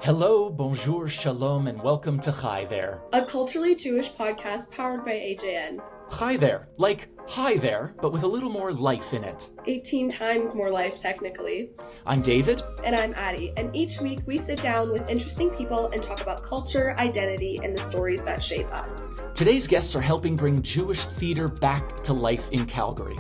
Hello, bonjour, shalom, and welcome to Hi There. A culturally Jewish podcast powered by AJN. Hi there, like hi there, but with a little more life in it. 18 times more life, technically. I'm David. And I'm Addie, and each week we sit down with interesting people and talk about culture, identity, and the stories that shape us. Today's guests are helping bring Jewish theater back to life in Calgary.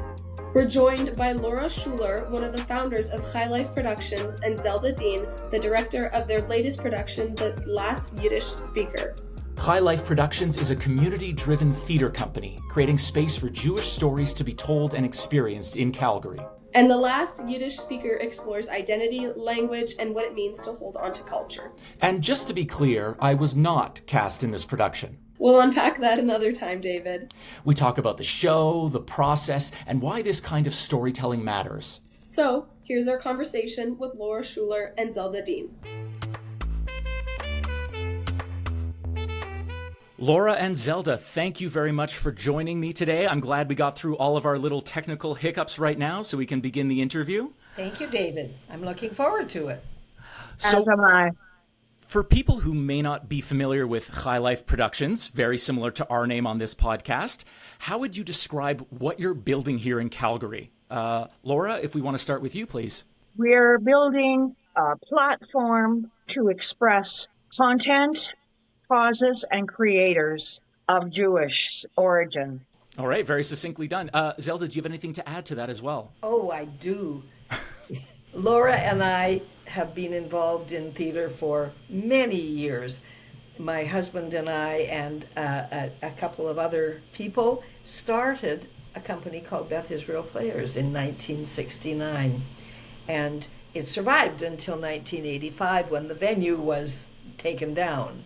We're joined by Laura Shuler, one of the founders of High Life Productions, and Zelda Dean, the director of their latest production, The Last Yiddish Speaker. High Life Productions is a community-driven theater company, creating space for Jewish stories to be told and experienced in Calgary. And The Last Yiddish Speaker explores identity, language, and what it means to hold on to culture. And just to be clear, I was not cast in this production. We'll unpack that another time, David. We talk about the show, the process, and why this kind of storytelling matters. So, here's our conversation with Laura Shuler and Zelda Dean. Laura and Zelda, thank you very much for joining me today. I'm glad we got through all of our little technical hiccups right now so we can begin the interview. Thank you, David. I'm looking forward to it. So, As am I. For people who may not be familiar with High Life Productions, very similar to our name on this podcast, how would you describe what you're building here in Calgary? Laura, if we want to start with you, please. We're building a platform to express content, causes, and creators of Jewish origin. All right, very succinctly done. Zelda, do you have anything to add to that as well? Oh, I do. Laura and I have been involved in theater for many years. My husband and I and a couple of other people started a company called Beth Israel Players in 1969. And it survived until 1985 when the venue was taken down.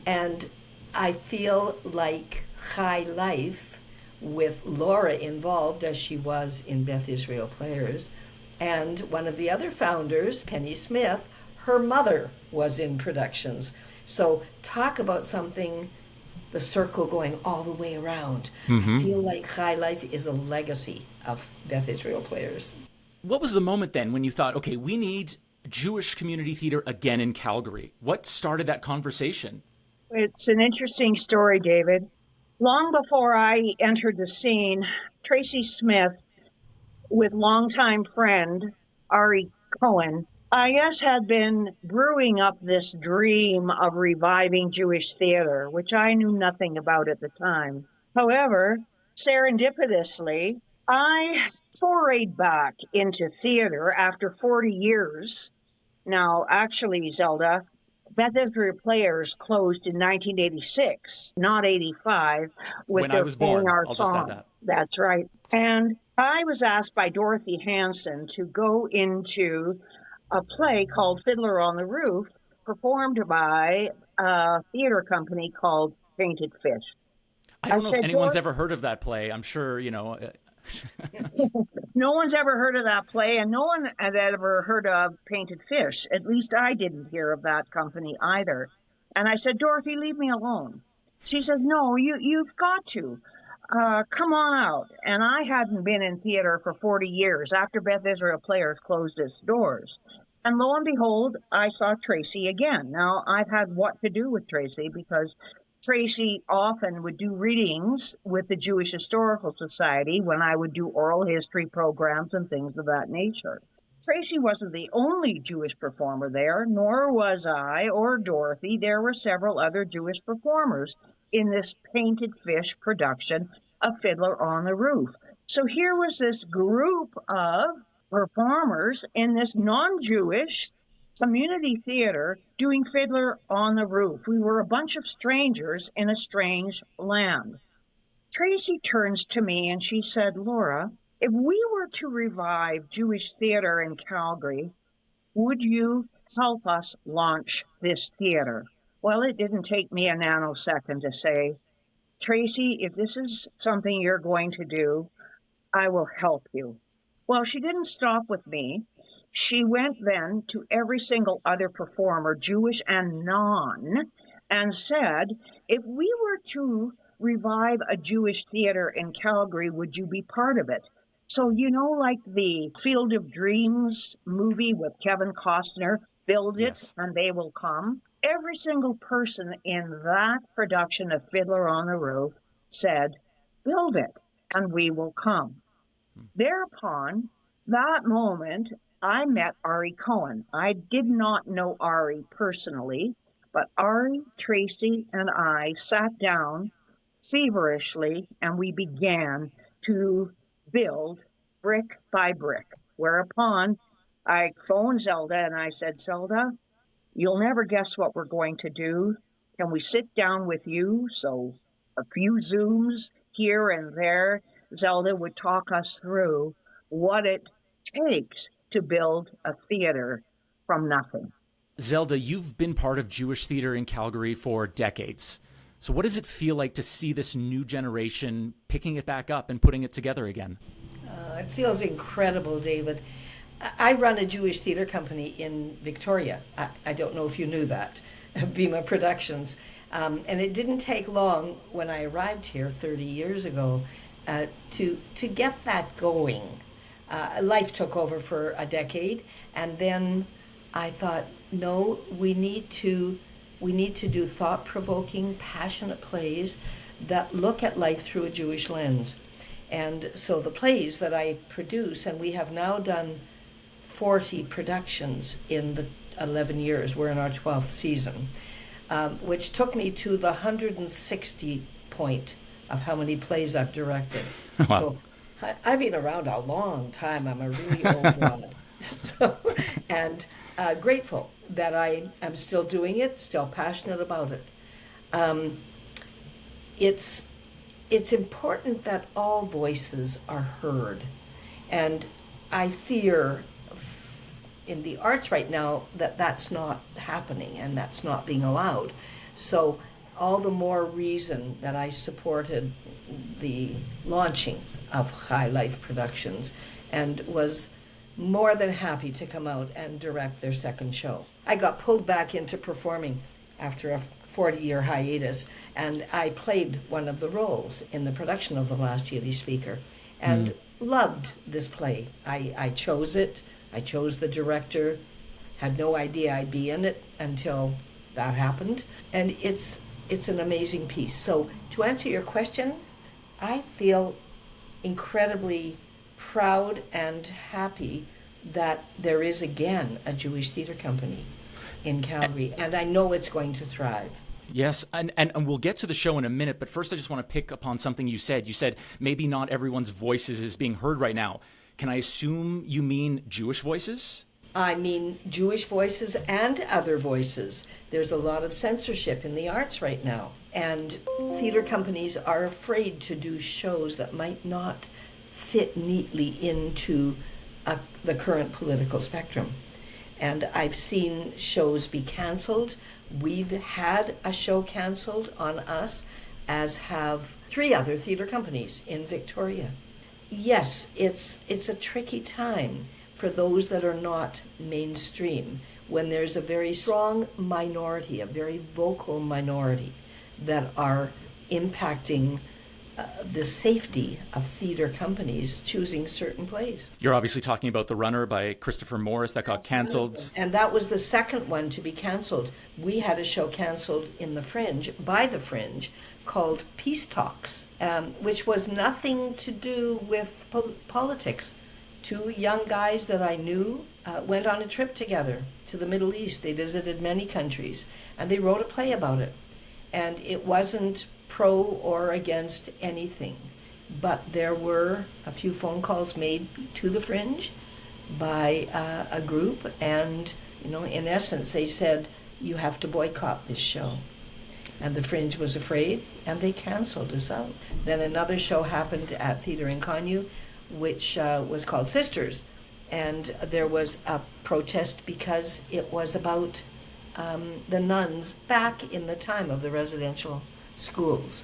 And I feel like High Life, with Laura involved as she was in Beth Israel Players, and one of the other founders, Penny Smith, her mother was in productions. So talk about something, the circle going all the way around. Mm-hmm. I feel like High Life is a legacy of Beth Israel Players. What was the moment then when you thought, okay, we need Jewish community theater again in Calgary? What started that conversation? It's an interesting story, David. Long before I entered the scene, Tracy Smith, with longtime friend Ari Cohen, I guess had been brewing up this dream of reviving Jewish theater, which I knew nothing about at the time. However, serendipitously, I forayed back into theater after 40 years. Now, actually, Zelda, Beth Israel Players closed in 1986, not 85, with When their I was born, Our I'll just Song. add that. That's right. And I was asked by Dorothy Hanson to go into a play called Fiddler on the Roof, performed by a theater company called Painted Fish. I don't know if said, anyone's ever heard of that play. I'm sure, No one's ever heard of that play, and no one had ever heard of Painted Fish. At least I didn't hear of that company either. And I said, Dorothy, leave me alone. She says, no, you've got to. Come on out. And I hadn't been in theater for 40 years after Beth Israel Players closed its doors. And lo and behold, I saw Tracy again. Now, I've had what to do with Tracy because Tracy often would do readings with the Jewish Historical Society when I would do oral history programs and things of that nature. Tracy wasn't the only Jewish performer there, nor was I or Dorothy. There were several other Jewish performers in this Painted Fish production of Fiddler on the Roof. So here was this group of performers in this non-Jewish community theater doing Fiddler on the Roof. We were a bunch of strangers in a strange land. Tracy turns to me and she said, Laura, if we were to revive Jewish theater in Calgary, would you help us launch this theater? Well, it didn't take me a nanosecond to say, Tracy, if this is something you're going to do, I will help you. Well, she didn't stop with me. She went then to every single other performer, Jewish and non, and said, if we were to revive a Jewish theater in Calgary, would you be part of it? So, like the Field of Dreams movie with Kevin Costner, Build it Yes. and they will come. Every single person in that production of Fiddler on the Roof said, build it and we will come. Thereupon, that moment, I met Ari Cohen. I did not know Ari personally, but Ari, Tracy, and I sat down feverishly and we began to build brick by brick. Whereupon I phoned Zelda and I said, Zelda, you'll never guess what we're going to do. Can we sit down with you? So a few Zooms here and there, Zelda would talk us through what it takes to build a theater from nothing. Zelda, you've been part of Jewish theater in Calgary for decades. So what does it feel like to see this new generation picking it back up and putting it together again? It feels incredible, David. I run a Jewish theater company in Victoria. I don't know if you knew that, Bima Productions. And it didn't take long when I arrived here 30 years ago to get that going. Life took over for a decade, and then I thought, no, we need to do thought-provoking, passionate plays that look at life through a Jewish lens. And so the plays that I produce, and we have now done 40 productions in the 11 years, we're in our 12th season, which took me to the 160 point of how many plays I've directed. Wow. So I've been around a long time. I'm a really old one. So, and grateful that I am still doing it, still passionate about it. It's important that all voices are heard. And I fear in the arts right now that that's not happening and that's not being allowed. So all the more reason that I supported the launching of High Life Productions and was more than happy to come out and direct their second show. I got pulled back into performing after a 40-year hiatus, and I played one of the roles in the production of The Last Yiddish Speaker, and loved this play. I chose it. I chose the director. Had no idea I'd be in it until that happened, and it's an amazing piece. So to answer your question, I feel incredibly proud and happy that there is again a Jewish theater company in Calgary, and I know it's going to thrive. Yes, and we'll get to the show in a minute, but first I just want to pick upon something you said. You said maybe not everyone's voices is being heard right now. Can I assume you mean Jewish voices? I mean Jewish voices and other voices. There's a lot of censorship in the arts right now, and theater companies are afraid to do shows that might not fit neatly into the current political spectrum. And I've seen shows be canceled. We've had a show canceled on us, as have 3 other theater companies in Victoria. Yes, it's a tricky time for those that are not mainstream, when there's a very strong minority, a very vocal minority, that are impacting the safety of theater companies choosing certain plays. You're obviously talking about The Runner by Christopher Morris that got canceled. And that was the second one to be canceled. We had a show canceled in the Fringe, by the Fringe, called Peace Talks, which was nothing to do with politics. 2 young guys that I knew went on a trip together to the Middle East. They visited many countries, and they wrote a play about it. And it wasn't pro or against anything, but there were a few phone calls made to the Fringe by a group, and in essence they said, you have to boycott this show. And the Fringe was afraid, and they canceled us out. Then another show happened at Theatre in Connew, which was called Sisters, and there was a protest because it was about the nuns back in the time of the residential schools,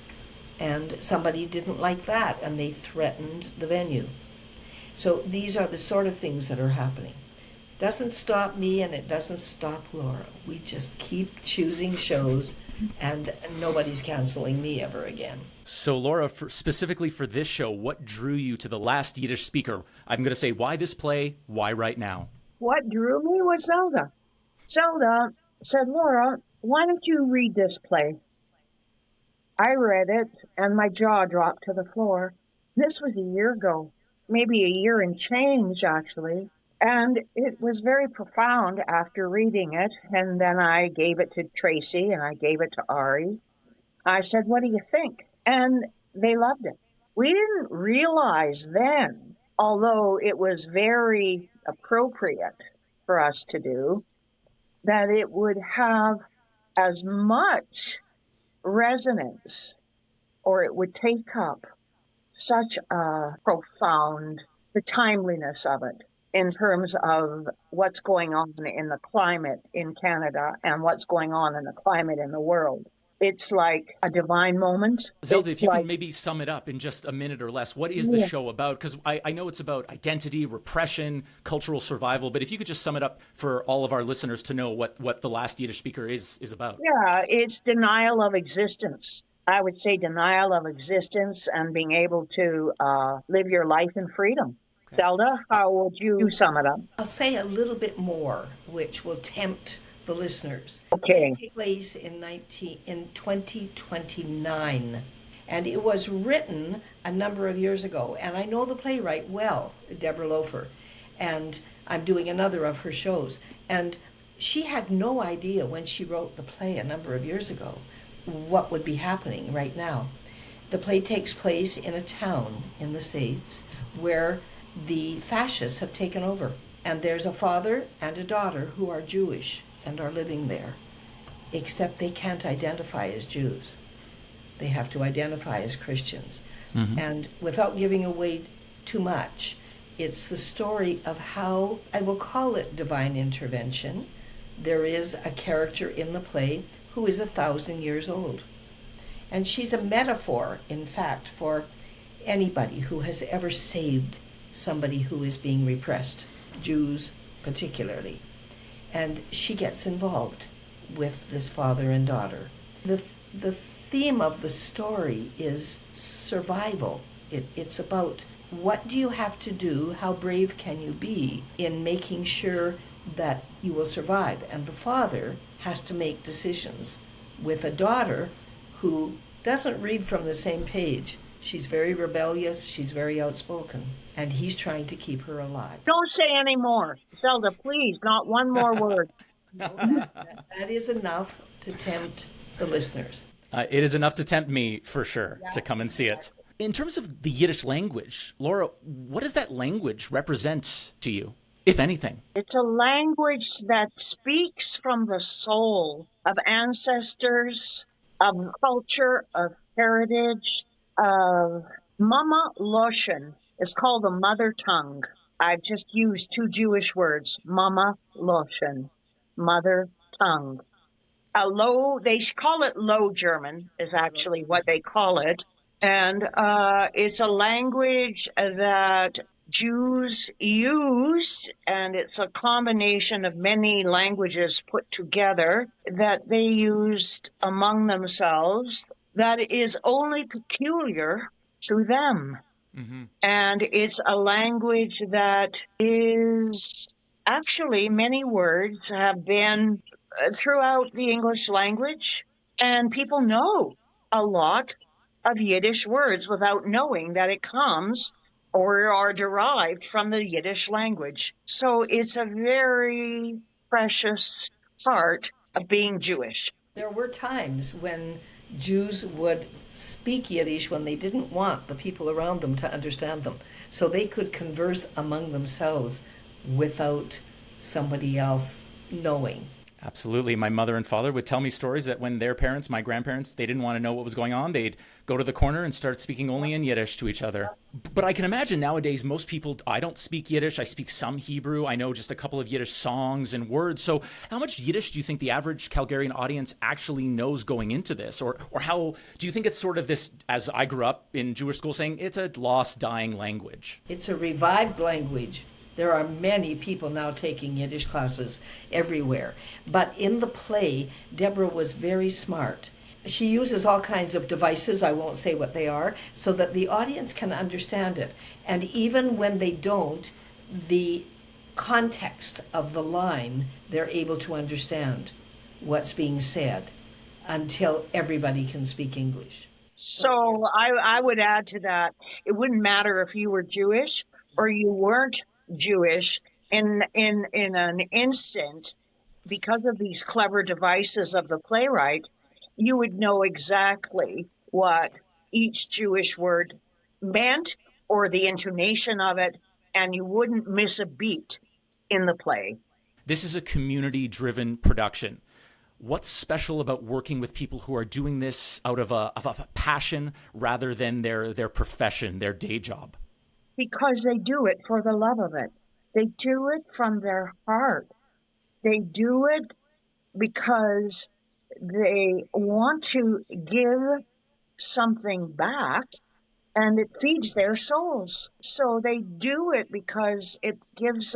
and somebody didn't like that, and they threatened the venue. So these are the sort of things that are happening. Doesn't stop me, and it doesn't stop Laura. We just keep choosing shows, and nobody's canceling me ever again. So Laura, specifically for this show, what drew you to The Last Yiddish Speaker? I'm going to say, why this play? Why right now? What drew me was Zelda. Zelda said, Laura, why don't you read this play? I read it, and my jaw dropped to the floor. This was a year ago, maybe a year and change, actually. And it was very profound after reading it. And then I gave it to Tracy and I gave it to Ari. I said, what do you think? And they loved it. We didn't realize then, although it was very appropriate for us to do, that it would have as much resonance, or it would take up such a profound, the timeliness of it in terms of what's going on in the climate in Canada and what's going on in the climate in the world. It's like a divine moment. Zelda, It's if you like, can maybe sum it up in just a minute or less, what is the show about? Because I know it's about identity, repression, cultural survival, but if you could just sum it up for all of our listeners to know what The Last Yiddish Speaker is about. Yeah, it's denial of existence. I would say denial of existence and being able to live your life in freedom. Okay. Zelda, how would you sum it up? I'll say a little bit more, which will tempt the listeners. Okay. It takes place in 2029, and it was written a number of years ago. And I know the playwright well, Deborah Lofer, and I'm doing another of her shows. And she had no idea when she wrote the play a number of years ago what would be happening right now. The play takes place in a town in the States where the fascists have taken over, and there's a father and a daughter who are Jewish and are living there, except they can't identify as Jews. They have to identify as Christians. Mm-hmm. And without giving away too much, it's the story of how, I will call it divine intervention. There is a character in the play who is 1,000 years old. And she's a metaphor, in fact, for anybody who has ever saved somebody who is being repressed, Jews particularly. And she gets involved with this father and daughter. The theme of the story is survival. It's about what do you have to do, how brave can you be in making sure that you will survive. And the father has to make decisions with a daughter who doesn't read from the same page. She's very rebellious, she's very outspoken, and he's trying to keep her alive. Don't say any more. Zelda, please, not one more word. No, that is enough to tempt the listeners. It is enough to tempt me, for sure, to come and see it. In terms of the Yiddish language, Laura, what does that language represent to you, if anything? It's a language that speaks from the soul of ancestors, of culture, of heritage, of Mama Loshen. It's called the mother tongue. I've just used two Jewish words, Mama Loshen, mother tongue. They call it Low German, is actually what they call it. And it's a language that Jews use, and it's a combination of many languages put together that they used among themselves that is only peculiar to them. Mm-hmm. And it's a language that is actually, many words have been throughout the English language, and people know a lot of Yiddish words without knowing that it comes or are derived from the Yiddish language. So it's a very precious part of being Jewish. There were times when Jews would speak Yiddish when they didn't want the people around them to understand them, so they could converse among themselves without somebody else knowing. Absolutely. My mother and father would tell me stories that when their parents, my grandparents, they didn't want to know what was going on, they'd go to the corner and start speaking only in Yiddish to each other. But I can imagine nowadays most people, I don't speak Yiddish, I speak some Hebrew, I know just a couple of Yiddish songs and words. So how much Yiddish do you think the average Calgarian audience actually knows going into this? Or how do you think it's sort of this, as I grew up in Jewish school, saying it's a lost, dying language? It's a revived language. There are many people now taking Yiddish classes everywhere. But in the play, Deborah was very smart. She uses all kinds of devices, I won't say what they are, so that the audience can understand it. And even when they don't, the context of the line, they're able to understand what's being said until everybody can speak English. So I would add to that, it wouldn't matter if you were Jewish or you weren't Jewish in an instant, because of these clever devices of the playwright, you would know exactly what each Jewish word meant or the intonation of it, and you wouldn't miss a beat in the play. This is a community-driven production. What's special about working with people who are doing this out of a passion rather than their profession, their day job? Because they do it for the love of it. They do it from their heart. They do it because they want to give something back, and it feeds their souls. So they do it because it gives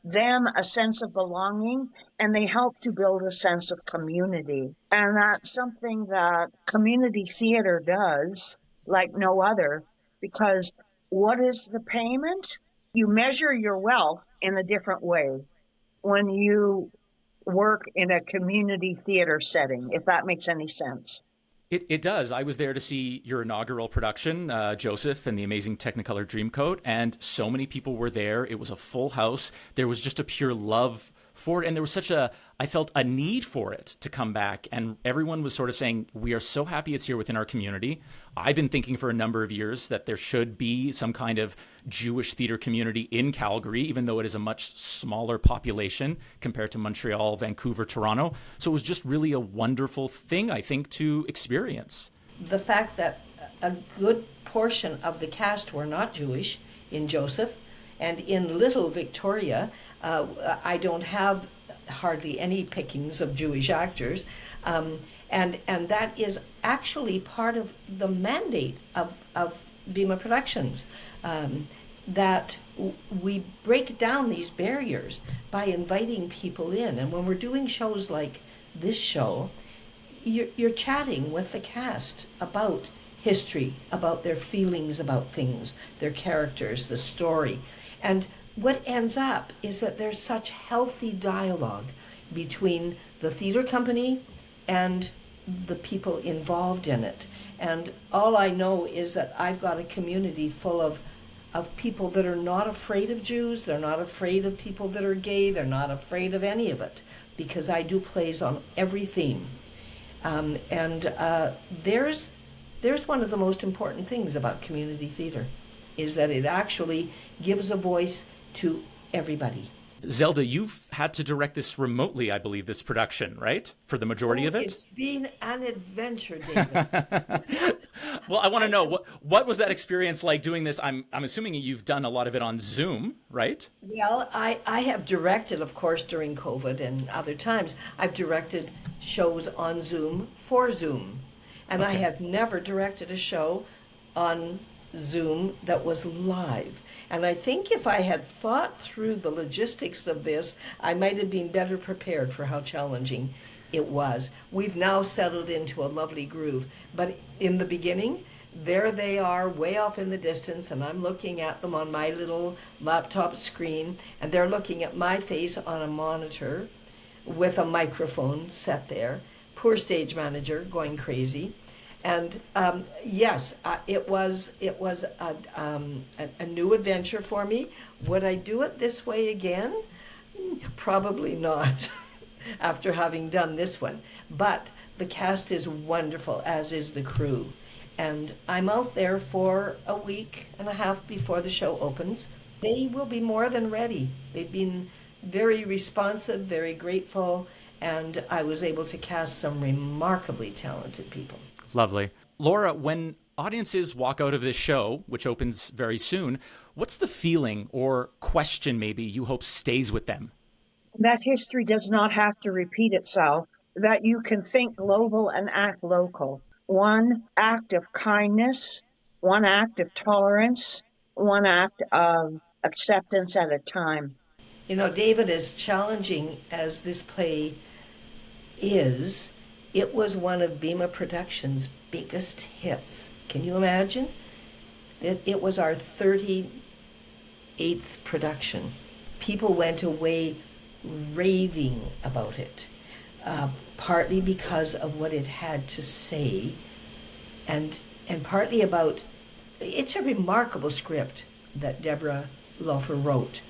them a sense of belonging, and they help to build a sense of community. And that's something that community theater does like no other, because what is the payment? You measure your wealth in a different way when you work in a community theater setting, if that makes any sense. It does. I was there to see your inaugural production, Joseph and the Amazing Technicolor Dreamcoat, and so many people were there. It was a full house. There was just a pure love for it, and there was I felt a need for it to come back, and everyone was sort of saying, we are so happy it's here within our community. I've been thinking for a number of years that there should be some kind of Jewish theater community in Calgary, even though it is a much smaller population compared to Montreal, Vancouver, Toronto. So it was just really a wonderful thing, I think, to experience. The fact that a good portion of the cast were not Jewish in Joseph, and in Little Victoria, I don't have hardly any pickings of Jewish actors, and that is actually part of the mandate of Bima Productions, that we break down these barriers by inviting people in. And when we're doing shows like this show, you're chatting with the cast about history, about their feelings about things, their characters, the story. And what ends up is that there's such healthy dialogue between the theater company and the people involved in it. And all I know is that I've got a community full of people that are not afraid of Jews, they're not afraid of people that are gay, they're not afraid of any of it, because I do plays on every theme. There's one of the most important things about community theater, is that it actually gives a voice to everybody. Zelda, you've had to direct this remotely, I believe, this production, right? For the majority of it? It's been an adventure, David. Well, I want to know, what was that experience like doing this? I'm assuming you've done a lot of it on Zoom, right? Well, I have directed, of course, during COVID and other times. I've directed shows on Zoom for Zoom. And okay. I have never directed a show on Zoom that was live. And I think if I had thought through the logistics of this, I might have been better prepared for how challenging it was. We've now settled into a lovely groove. But in the beginning, there they are way off in the distance, and I'm looking at them on my little laptop screen, and they're looking at my face on a monitor with a microphone set there. Poor stage manager going crazy. And yes, it was a new adventure for me. Would I do it this way again? Probably not, after having done this one. But the cast is wonderful, as is the crew. And I'm out there for a week and a half before the show opens. They will be more than ready. They've been very responsive, very grateful, and I was able to cast some remarkably talented people. Lovely. Laura, when audiences walk out of this show, which opens very soon, what's the feeling or question maybe you hope stays with them? That history does not have to repeat itself, that you can think global and act local. One act of kindness, one act of tolerance, one act of acceptance at a time. You know, David, as challenging as this play is, it was one of Bima Productions' biggest hits. Can you imagine? It was our 38th production. people went away raving about it, partly because of what it had to say, and partly about, it's a remarkable script that Deborah Lofer wrote,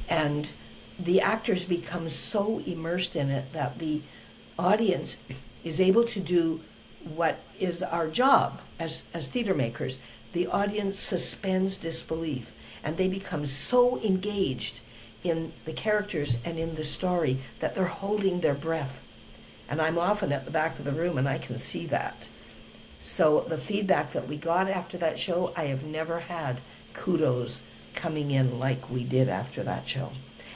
and the actors become so immersed in it that the audience is able to do what is our job as theater makers. The audience suspends disbelief, and they become so engaged in the characters and in the story that they're holding their breath. And I'm often at the back of the room and I can see that. So the feedback that we got after that show, I have never had kudos coming in like we did after that show.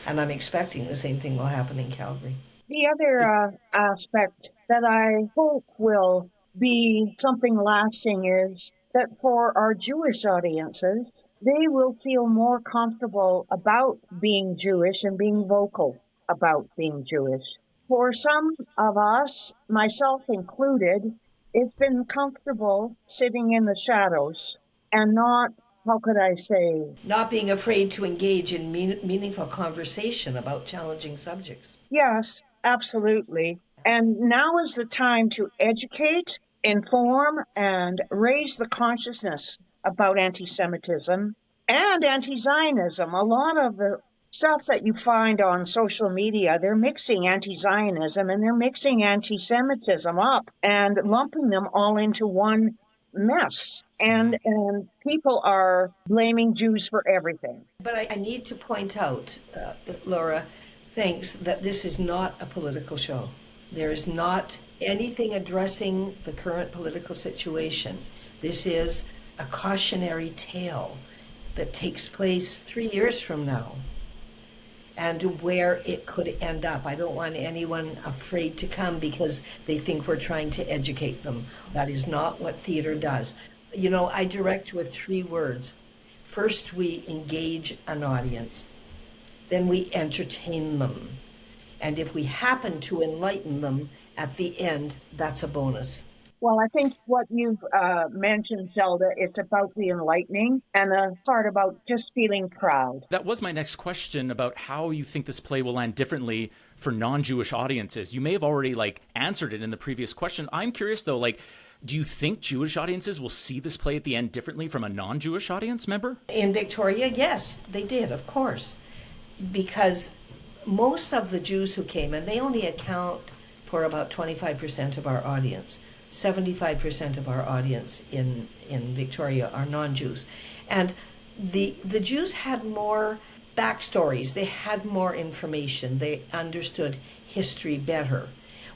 And I'm expecting the same thing will happen in Calgary. The other aspect that I hope will be something lasting is that for our Jewish audiences, they will feel more comfortable about being Jewish and being vocal about being Jewish. For some of us, myself included, it's been comfortable sitting in the shadows and not, how could I say? Not being afraid to engage in meaningful conversation about challenging subjects. Yes, absolutely. And now is the time to educate, inform, and raise the consciousness about anti-Semitism and anti-Zionism. A lot of the stuff that you find on social media, they're mixing anti-Zionism and they're mixing anti-Semitism up and lumping them all into one mess. And people are blaming Jews for everything. But I need to point out, Laura, thanks, that this is not a political show. There is not anything addressing the current political situation. This is a cautionary tale that takes place 3 years from now and where it could end up. I don't want anyone afraid to come because they think we're trying to educate them. That is not what theater does. You know, I direct with 3 words. First, we engage an audience. Then we entertain them. And if we happen to enlighten them at the end, that's a bonus. Well, I think what you've mentioned, Zelda, it's about the enlightening and the part about just feeling proud. That was my next question about how you think this play will land differently for non-Jewish audiences. You may have already answered it in the previous question. I'm curious though, do you think Jewish audiences will see this play at the end differently from a non-Jewish audience member? In Victoria, yes, they did, of course, because most of the Jews who came, and they only account for about 25% of our audience. 75% of our audience in Victoria are non-Jews. And the Jews had more backstories. They had more information. They understood history better.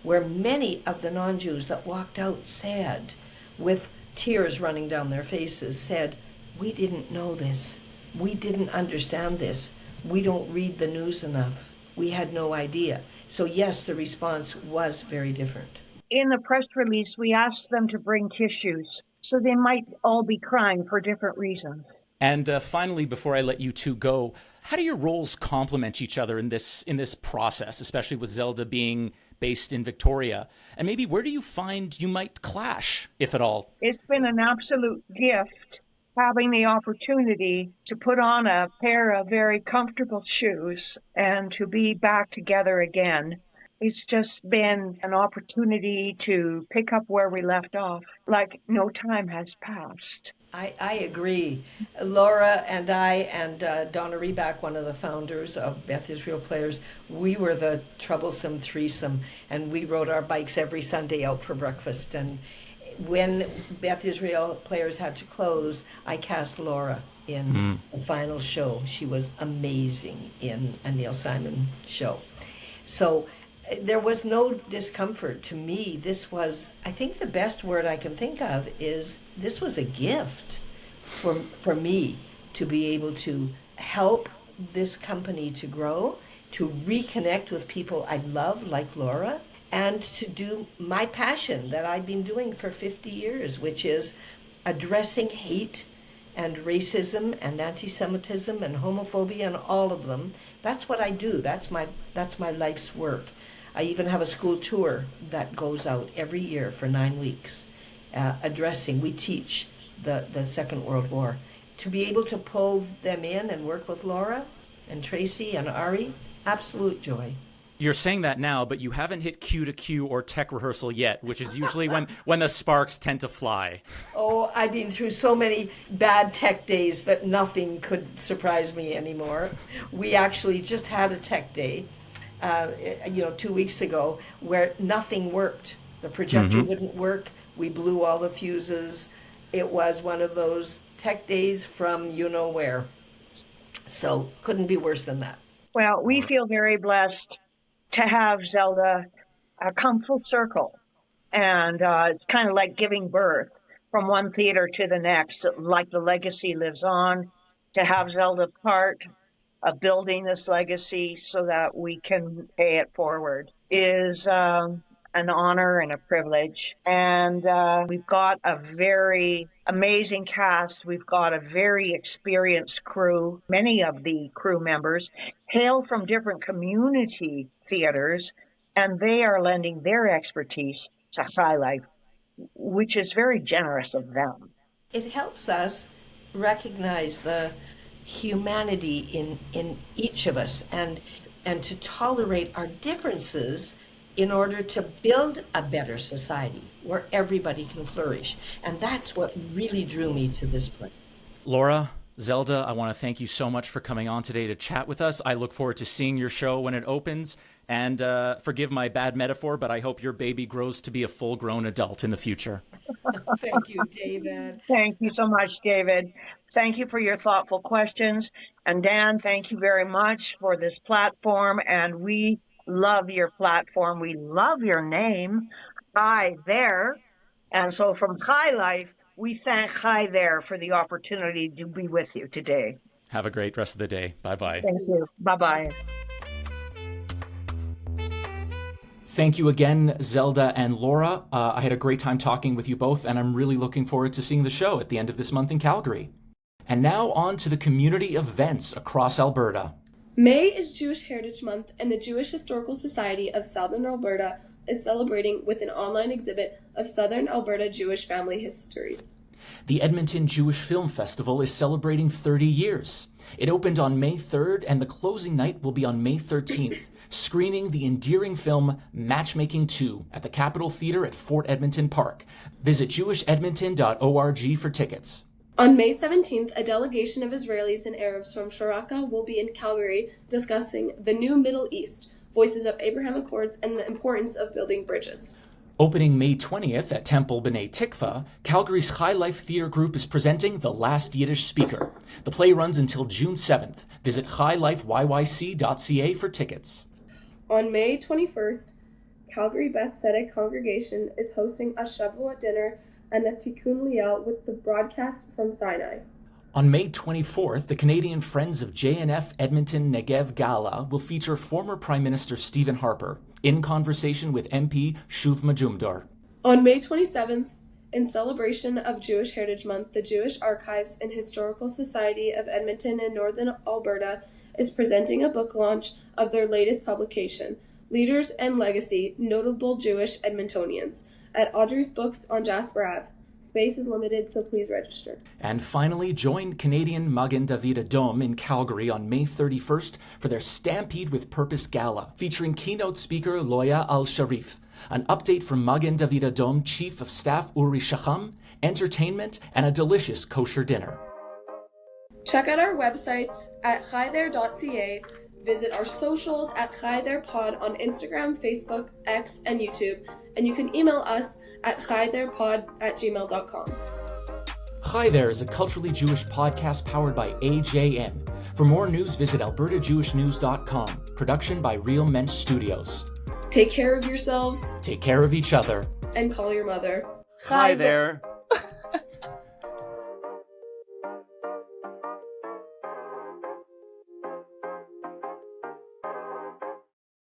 Where many of the non-Jews that walked out sad, with tears running down their faces, said, "We didn't know this. We didn't understand this. We don't read the news enough. We had no idea." So yes, the response was very different. In the press release, we asked them to bring tissues, so they might all be crying for different reasons. And finally, before I let you two go, how do your roles complement each other in this process, especially with Zelda being based in Victoria? And maybe where do you find you might clash, if at all? It's been an absolute gift having the opportunity to put on a pair of very comfortable shoes and to be back together again. It's just been an opportunity to pick up where we left off, like no time has passed. I agree. Laura and I and Donna Reback, one of the founders of Beth Israel Players, we were the troublesome threesome, and we rode our bikes every Sunday out for breakfast. And when Beth Israel Players had to close, I cast Laura in the final show. She was amazing in a Neil Simon show. So there was no discomfort to me. This was, I think the best word I can think of is, this was a gift for me to be able to help this company to grow, to reconnect with people I love like Laura, and to do my passion that I've been doing for 50 years, which is addressing hate and racism and anti-Semitism and homophobia and all of them. That's what I do. That's my life's work. I even have a school tour that goes out every year for 9 weeks, we teach the Second World War. To be able to pull them in and work with Laura, And Tracy and Ari, absolute joy. You're saying that now, but you haven't hit Q to Q or tech rehearsal yet, which is usually when the sparks tend to fly. Oh, I've been through so many bad tech days that nothing could surprise me anymore. We actually just had a tech day, 2 weeks ago, where nothing worked. The projector wouldn't work. We blew all the fuses. It was one of those tech days from you-know-where. So couldn't be worse than that. Well, we feel very blessed to have Zelda come full circle. And it's kind of like giving birth from one theater to the next, like the legacy lives on. To have Zelda part of building this legacy so that we can pay it forward is an honor and a privilege. And we've got a very amazing cast. We've got a very experienced crew. Many of the crew members hail from different community theaters, and they are lending their expertise to High Life, which is very generous of them. It helps us recognize the humanity in each of us and to tolerate our differences in order to build a better society where everybody can flourish. And that's what really drew me to this play. Laura, Zelda, I want to thank you so much for coming on today to chat with us. I look forward to seeing your show when it opens. And forgive my bad metaphor, but I hope your baby grows to be a full-grown adult in the future. Thank you, David. Thank you so much, David. Thank you for your thoughtful questions. And Dan, thank you very much for this platform. And we love your platform. We love your name, Hi There. And so from High Life, we thank Hi There for the opportunity to be with you today. Have a great rest of the day. Bye-bye. Thank you. Bye-bye. Thank you again, Zelda and Laura. I had a great time talking with you both, and I'm really looking forward to seeing the show at the end of this month in Calgary. And now on to the community events across Alberta. May is Jewish Heritage Month, and the Jewish Historical Society of Southern Alberta is celebrating with an online exhibit of Southern Alberta Jewish family histories. The Edmonton Jewish Film Festival is celebrating 30 years. It opened on May 3rd, and the closing night will be on May 13th, screening the endearing film Matchmaking 2 at the Capitol Theatre at Fort Edmonton Park. Visit jewishedmonton.org for tickets. On May 17th, a delegation of Israelis and Arabs from Sharaka will be in Calgary discussing the new Middle East, voices of Abraham Accords, and the importance of building bridges. Opening May 20th at Temple B'nai Tikva, Calgary's High Life Theatre Group is presenting The Last Yiddish Speaker. The play runs until June 7th. Visit highlifeyyc.ca for tickets. On May 21st, Calgary Beth Tzedek Congregation is hosting a Shavuot dinner and a Tikkun Liel with the broadcast from Sinai. On May 24th, the Canadian Friends of JNF Edmonton Negev Gala will feature former Prime Minister Stephen Harper in conversation with MP Shuv Majumdar. On May 27th, in celebration of Jewish Heritage Month, the Jewish Archives and Historical Society of Edmonton and Northern Alberta is presenting a book launch of their latest publication, Leaders and Legacy, Notable Jewish Edmontonians, at Audrey's Books on Jasper Ave. Space is limited, so please register. And finally, join Canadian Magen David Adom in Calgary on May 31st for their Stampede with Purpose Gala, featuring keynote speaker Loya Al-Sharif, an update from Magen David Adom Chief of Staff Uri Shacham, entertainment, and a delicious kosher dinner. Check out our websites at chaythere.ca, visit our socials at chaytherepod on Instagram, Facebook, X, and YouTube, and you can email us at chaytherepod@gmail.com. Hi There is a culturally Jewish podcast powered by AJN. For more news, visit albertajewishnews.com. Production by Real Mensch Studios. Take care of yourselves Take care of each other. and call your mother. Hi there.